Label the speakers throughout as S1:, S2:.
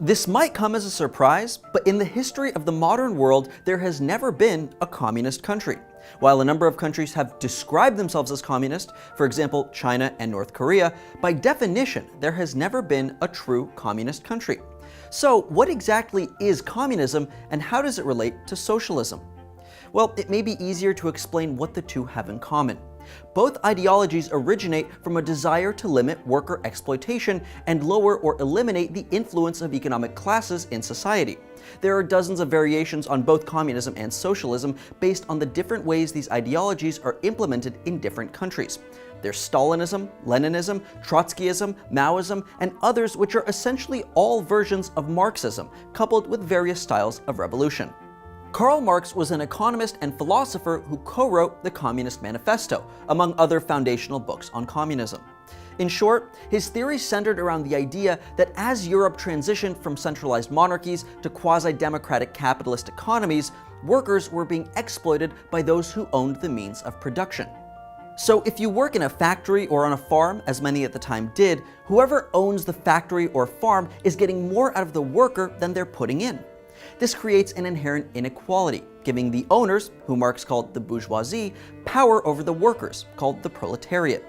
S1: This might come as a surprise, but in the history of the modern world, there has never been a communist country. While a number of countries have described themselves as communist, for example, China and North Korea, by definition, there has never been a true communist country. So, what exactly is communism, and how does it relate to socialism? Well, it may be easier to explain what the two have in common. Both ideologies originate from a desire to limit worker exploitation and lower or eliminate the influence of economic classes in society. There are dozens of variations on both communism and socialism based on the different ways these ideologies are implemented in different countries. There's Stalinism, Leninism, Trotskyism, Maoism, and others which are essentially all versions of Marxism, coupled with various styles of revolution. Karl Marx was an economist and philosopher who co-wrote the Communist Manifesto, among other foundational books on communism. In short, his theory centered around the idea that as Europe transitioned from centralized monarchies to quasi-democratic capitalist economies, workers were being exploited by those who owned the means of production. So if you work in a factory or on a farm, as many at the time did, whoever owns the factory or farm is getting more out of the worker than they're putting in. This creates an inherent inequality, giving the owners, who Marx called the bourgeoisie, power over the workers, called the proletariat.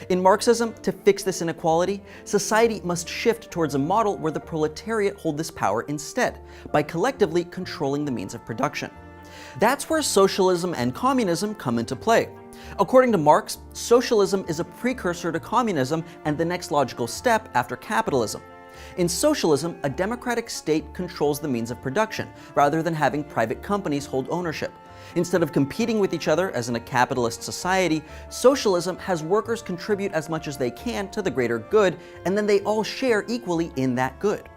S1: In Marxism, to fix this inequality, society must shift towards a model where the proletariat hold this power instead, by collectively controlling the means of production. That's where socialism and communism come into play. According to Marx, socialism is a precursor to communism and the next logical step after capitalism. In socialism, a democratic state controls the means of production, rather than having private companies hold ownership. Instead of competing with each other as in a capitalist society, socialism has workers contribute as much as they can to the greater good, and then they all share equally in that good.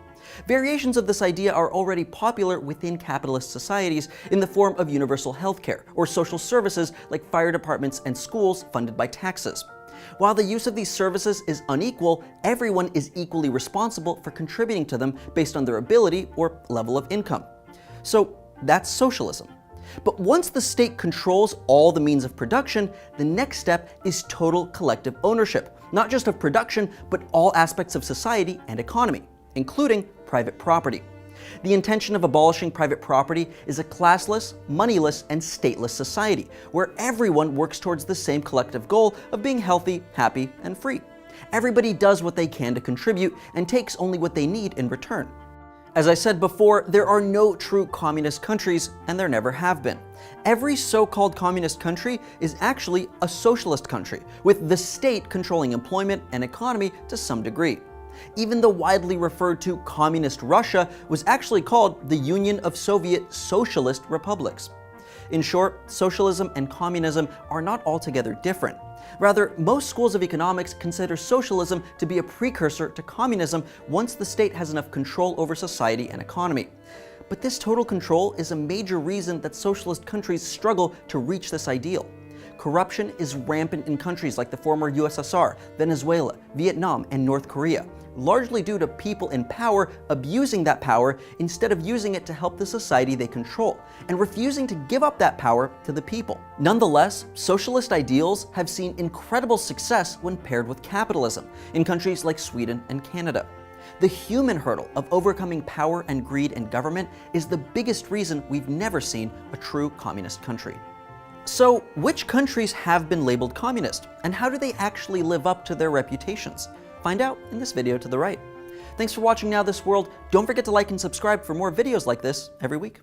S1: Variations of this idea are already popular within capitalist societies in the form of universal healthcare, or social services like fire departments and schools funded by taxes. While the use of these services is unequal, everyone is equally responsible for contributing to them based on their ability or level of income. So that's socialism. But once the state controls all the means of production, the next step is total collective ownership, not just of production, but all aspects of society and economy, including private property. The intention of abolishing private property is a classless, moneyless, and stateless society, where everyone works towards the same collective goal of being healthy, happy, and free. Everybody does what they can to contribute and takes only what they need in return. As I said before, there are no true communist countries, and there never have been. Every so-called communist country is actually a socialist country, with the state controlling employment and economy to some degree. Even the widely referred to Communist Russia was actually called the Union of Soviet Socialist Republics. In short, socialism and communism are not altogether different. Rather, most schools of economics consider socialism to be a precursor to communism once the state has enough control over society and economy. But this total control is a major reason that socialist countries struggle to reach this ideal. Corruption is rampant in countries like the former USSR, Venezuela, Vietnam, and North Korea, largely due to people in power abusing that power instead of using it to help the society they control, and refusing to give up that power to the people. Nonetheless, socialist ideals have seen incredible success when paired with capitalism in countries like Sweden and Canada. The human hurdle of overcoming power and greed in government is the biggest reason we've never seen a true communist country. So, which countries have been labeled communist, and how do they actually live up to their reputations? Find out in this video to the right. Thanks for watching Now This World. Don't forget to like and subscribe for more videos like this every week.